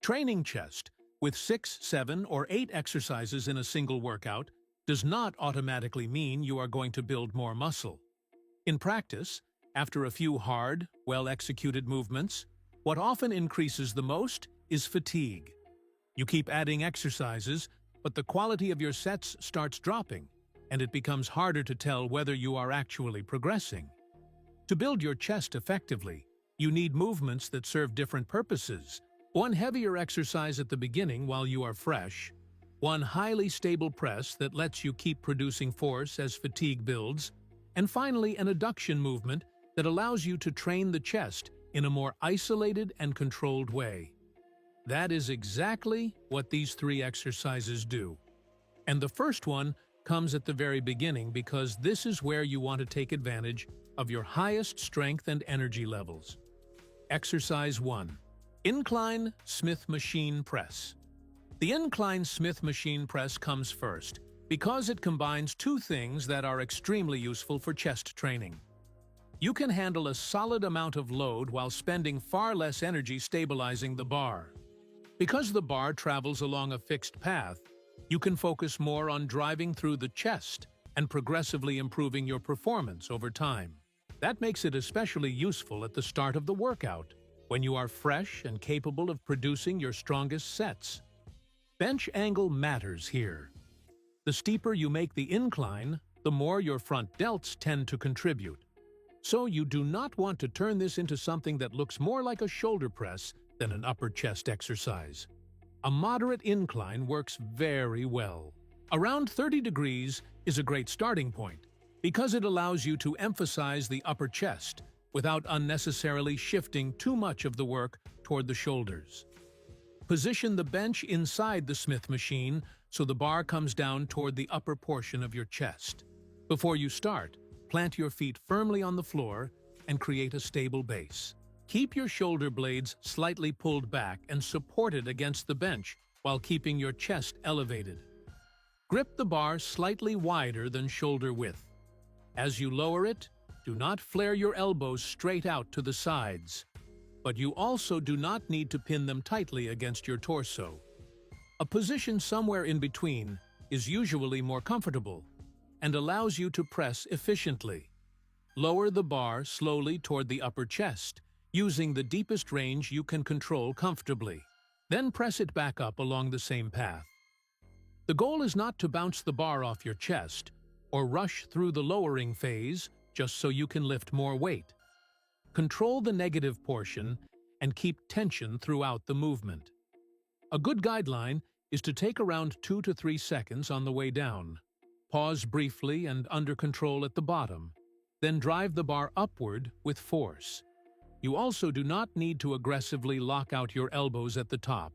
Training chest with 6, 7, or 8 exercises in a single workout does not automatically mean you are going to build more muscle. In practice, after a few hard, well-executed movements, what often increases the most is fatigue. You keep adding exercises, but the quality of your sets starts dropping, and it becomes harder to tell whether you are actually progressing. To build your chest effectively, you need movements that serve different purposes. One heavier exercise at the beginning while you are fresh, one highly stable press that lets you keep producing force as fatigue builds, and finally an adduction movement that allows you to train the chest in a more isolated and controlled way. That is exactly what these 3 exercises do. And the first one comes at the very beginning because this is where you want to take advantage of your highest strength and energy levels. Exercise 1. Incline Smith Machine Press. The Incline Smith Machine Press comes first because it combines 2 things that are extremely useful for chest training. You can handle a solid amount of load while spending far less energy stabilizing the bar. Because the bar travels along a fixed path, you can focus more on driving through the chest and progressively improving your performance over time. That makes it especially useful at the start of the workout, when you are fresh and capable of producing your strongest sets. Bench angle matters here. The steeper you make the incline, the more your front delts tend to contribute. So you do not want to turn this into something that looks more like a shoulder press than an upper chest exercise. A moderate incline works very well. Around 30 degrees is a great starting point because it allows you to emphasize the upper chest without unnecessarily shifting too much of the work toward the shoulders. Position the bench inside the Smith machine so the bar comes down toward the upper portion of your chest. Before you start, plant your feet firmly on the floor and create a stable base. Keep your shoulder blades slightly pulled back and supported against the bench while keeping your chest elevated. Grip the bar slightly wider than shoulder width. As you lower it, do not flare your elbows straight out to the sides, but you also do not need to pin them tightly against your torso. A position somewhere in between is usually more comfortable and allows you to press efficiently. Lower the bar slowly toward the upper chest, using the deepest range you can control comfortably. Then press it back up along the same path. The goal is not to bounce the bar off your chest or rush through the lowering phase just so you can lift more weight. Control the negative portion and keep tension throughout the movement. A good guideline is to take around 2 to 3 seconds on the way down. Pause briefly and under control at the bottom, then drive the bar upward with force. You also do not need to aggressively lock out your elbows at the top.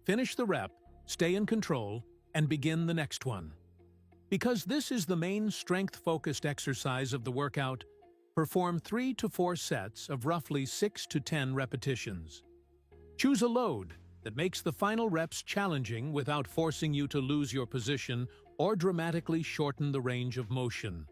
Finish the rep, stay in control, and begin the next one. Because this is the main strength-focused exercise of the workout, perform 3 to 4 sets of roughly 6 to 10 repetitions. Choose a load that makes the final reps challenging without forcing you to lose your position or dramatically shorten the range of motion.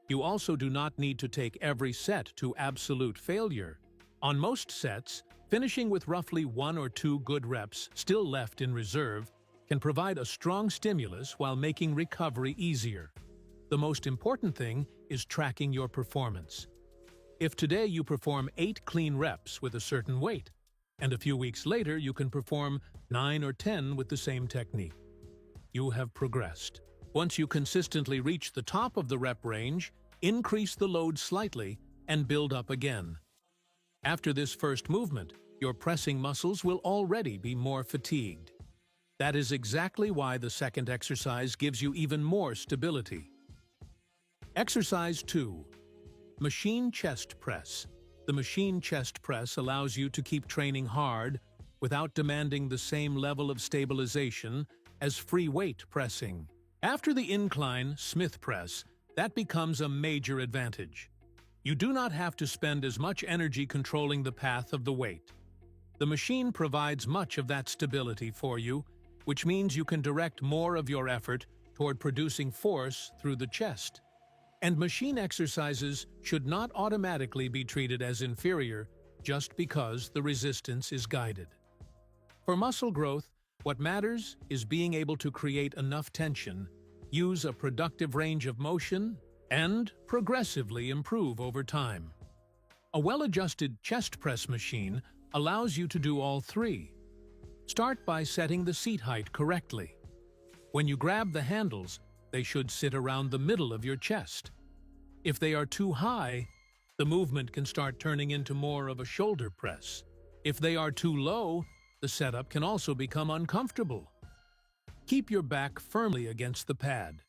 You also do not need to take every set to absolute failure. On most sets, finishing with roughly 1 or 2 good reps still left in reserve can provide a strong stimulus while making recovery easier. The most important thing is tracking your performance. If today you perform 8 clean reps with a certain weight, and a few weeks later you can perform 9 or 10 with the same technique, you have progressed. Once you consistently reach the top of the rep range, increase the load slightly and build up again. After this first movement, your pressing muscles will already be more fatigued. That is exactly why the second exercise gives you even more stability. Exercise 2. Machine Chest Press. The machine chest press allows you to keep training hard without demanding the same level of stabilization as free weight pressing. After the incline Smith press, that becomes a major advantage. You do not have to spend as much energy controlling the path of the weight. The machine provides much of that stability for you, which means you can direct more of your effort toward producing force through the chest. And machine exercises should not automatically be treated as inferior just because the resistance is guided. For muscle growth, what matters is being able to create enough tension, use a productive range of motion, and progressively improve over time. A well-adjusted chest press machine allows you to do all three. Start by setting the seat height correctly. When you grab the handles, they should sit around the middle of your chest. If they are too high, the movement can start turning into more of a shoulder press. If they are too low, the setup can also become uncomfortable. Keep your back firmly against the pad.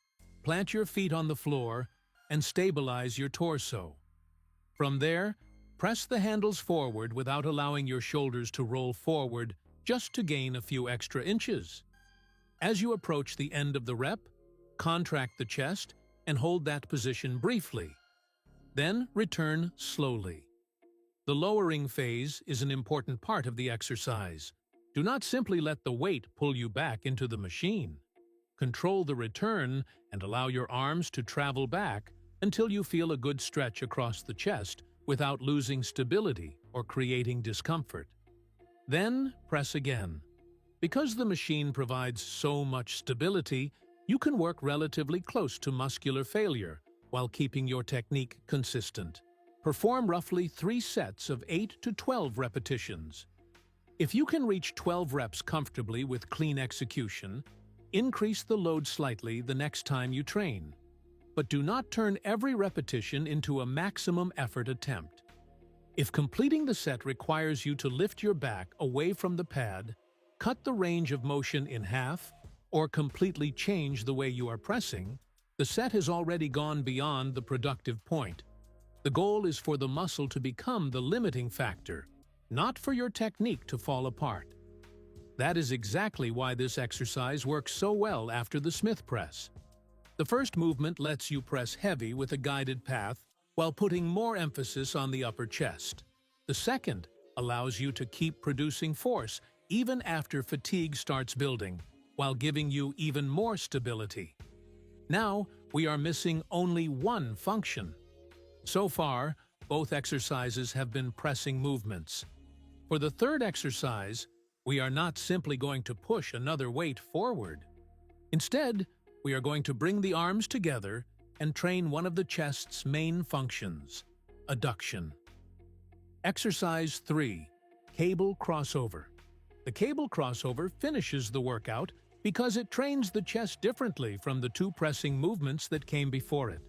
Plant your feet on the floor and stabilize your torso. From there, press the handles forward without allowing your shoulders to roll forward just to gain a few extra inches. As you approach the end of the rep, contract the chest and hold that position briefly. Then return slowly. The lowering phase is an important part of the exercise. Do not simply let the weight pull you back into the machine. Control the return and allow your arms to travel back until you feel a good stretch across the chest without losing stability or creating discomfort. Then press again. Because the machine provides so much stability, you can work relatively close to muscular failure while keeping your technique consistent. Perform roughly 3 sets of 8 to 12 repetitions. If you can reach 12 reps comfortably with clean execution, increase the load slightly the next time you train. But do not turn every repetition into a maximum effort attempt. If completing the set requires you to lift your back away from the pad, cut the range of motion in half, or completely change the way you are pressing, the set has already gone beyond the productive point. The goal is for the muscle to become the limiting factor, not for your technique to fall apart. That is exactly why this exercise works so well after the Smith press. The first movement lets you press heavy with a guided path while putting more emphasis on the upper chest. The second allows you to keep producing force even after fatigue starts building, while giving you even more stability. Now, we are missing only one function. So far, both exercises have been pressing movements. For the third exercise, we are not simply going to push another weight forward. Instead, we are going to bring the arms together and train one of the chest's main functions, adduction. Exercise 3, cable crossover. The cable crossover finishes the workout because it trains the chest differently from the 2 pressing movements that came before it.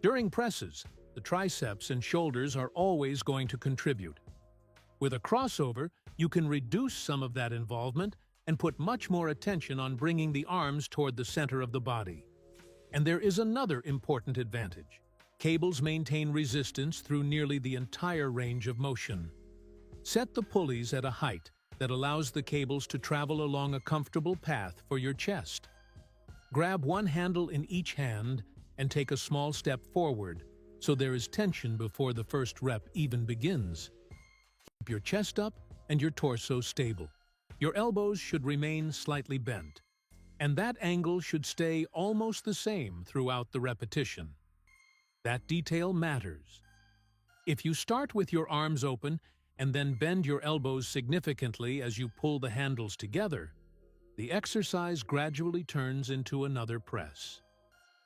During presses, the triceps and shoulders are always going to contribute. With a crossover, you can reduce some of that involvement and put much more attention on bringing the arms toward the center of the body. And there is another important advantage. Cables maintain resistance through nearly the entire range of motion. Set the pulleys at a height that allows the cables to travel along a comfortable path for your chest. Grab one handle in each hand and take a small step forward, so there is tension before the first rep even begins. Keep your chest up and your torso stable. Your elbows should remain slightly bent, and that angle should stay almost the same throughout the repetition. That detail matters. If you start with your arms open and then bend your elbows significantly as you pull the handles together, the exercise gradually turns into another press.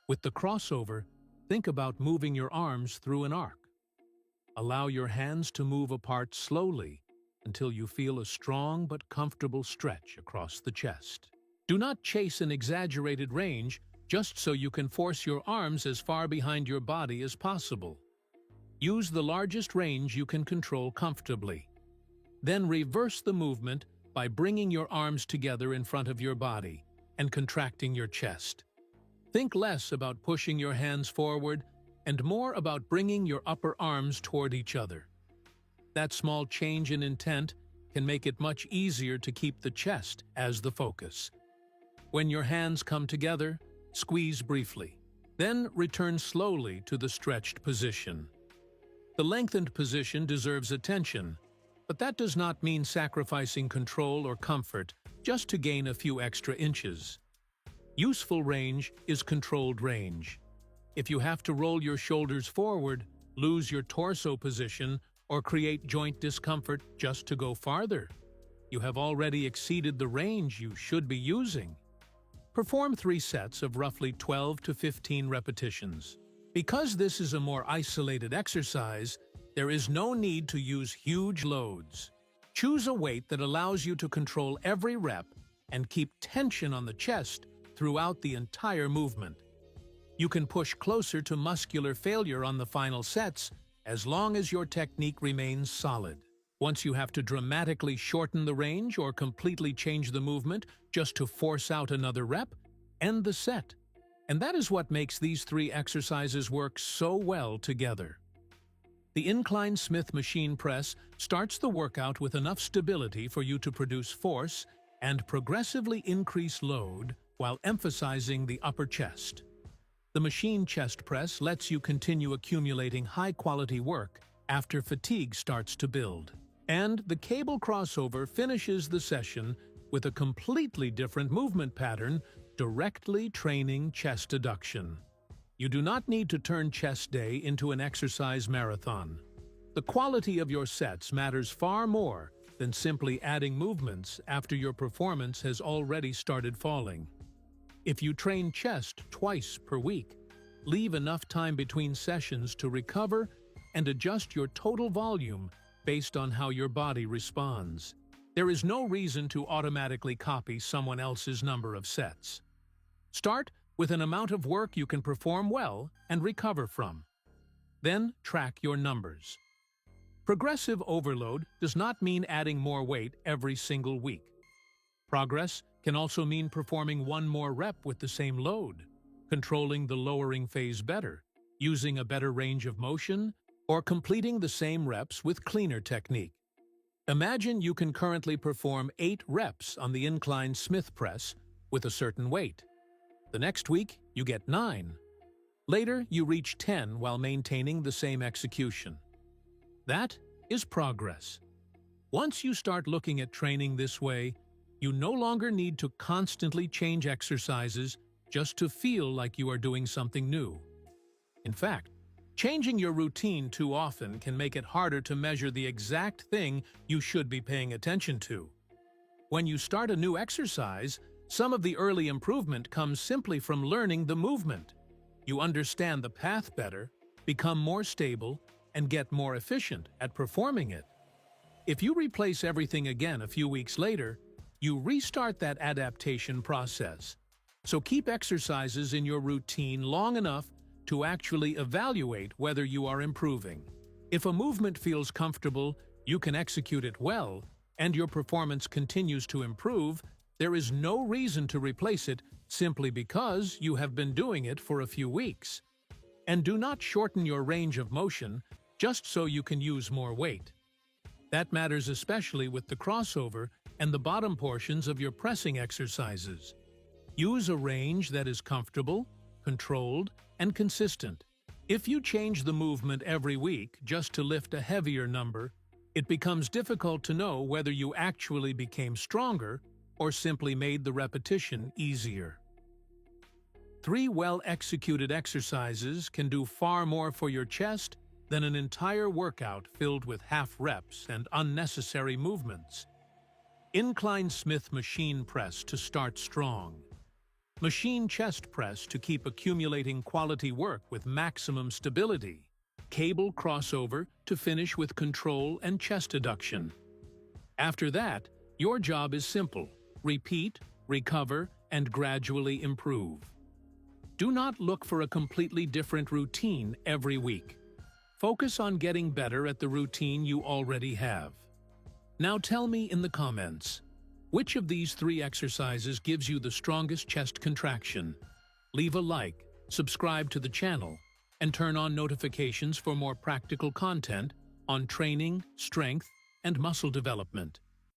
With the crossover, think about moving your arms through an arc. Allow your hands to move apart slowly until you feel a strong but comfortable stretch across the chest. Do not chase an exaggerated range just so you can force your arms as far behind your body as possible. Use the largest range you can control comfortably. Then reverse the movement by bringing your arms together in front of your body and contracting your chest. Think less about pushing your hands forward and more about bringing your upper arms toward each other. That small change in intent can make it much easier to keep the chest as the focus. When your hands come together, squeeze briefly. Then return slowly to the stretched position. The lengthened position deserves attention, but that does not mean sacrificing control or comfort just to gain a few extra inches. Useful range is controlled range. If you have to roll your shoulders forward, lose your torso position, or create joint discomfort just to go farther, you have already exceeded the range you should be using. Perform 3 sets of roughly 12 to 15 repetitions. Because this is a more isolated exercise, there is no need to use huge loads. Choose a weight that allows you to control every rep and keep tension on the chest throughout the entire movement. You can push closer to muscular failure on the final sets as long as your technique remains solid. Once you have to dramatically shorten the range or completely change the movement just to force out another rep, end the set. And that is what makes these 3 exercises work so well together. The incline Smith machine press starts the workout with enough stability for you to produce force and progressively increase load while emphasizing the upper chest. The machine chest press lets you continue accumulating high-quality work after fatigue starts to build. And the cable crossover finishes the session with a completely different movement pattern, directly training chest adduction. You do not need to turn chest day into an exercise marathon. The quality of your sets matters far more than simply adding movements after your performance has already started falling. If you train chest twice per week, leave enough time between sessions to recover and adjust your total volume based on how your body responds. There is no reason to automatically copy someone else's number of sets. Start with an amount of work you can perform well and recover from. Then track your numbers. Progressive overload does not mean adding more weight every single week. Progress can also mean performing 1 more rep with the same load, controlling the lowering phase better, using a better range of motion, or completing the same reps with cleaner technique. Imagine you can currently perform 8 reps on the incline Smith press with a certain weight. The next week, you get 9. Later, you reach 10 while maintaining the same execution. That is progress. Once you start looking at training this way, you no longer need to constantly change exercises just to feel like you are doing something new. In fact, changing your routine too often can make it harder to measure the exact thing you should be paying attention to. When you start a new exercise, some of the early improvement comes simply from learning the movement. You understand the path better, become more stable, and get more efficient at performing it. If you replace everything again a few weeks later, you restart that adaptation process. So keep exercises in your routine long enough to actually evaluate whether you are improving. If a movement feels comfortable, you can execute it well, and your performance continues to improve, there is no reason to replace it simply because you have been doing it for a few weeks. And do not shorten your range of motion just so you can use more weight. That matters especially with the crossover and the bottom portions of your pressing exercises. Use a range that is comfortable, controlled, and consistent. If you change the movement every week just to lift a heavier number, it becomes difficult to know whether you actually became stronger or simply made the repetition easier. 3 well-executed exercises can do far more for your chest than an entire workout filled with half reps and unnecessary movements. Incline Smith machine press to start strong. Machine chest press to keep accumulating quality work with maximum stability. Cable crossover to finish with control and chest adduction. After that, your job is simple: repeat, recover, and gradually improve. Do not look for a completely different routine every week. Focus on getting better at the routine you already have. Now tell me in the comments, which of these 3 exercises gives you the strongest chest contraction? Leave a like, subscribe to the channel, and turn on notifications for more practical content on training, strength, and muscle development.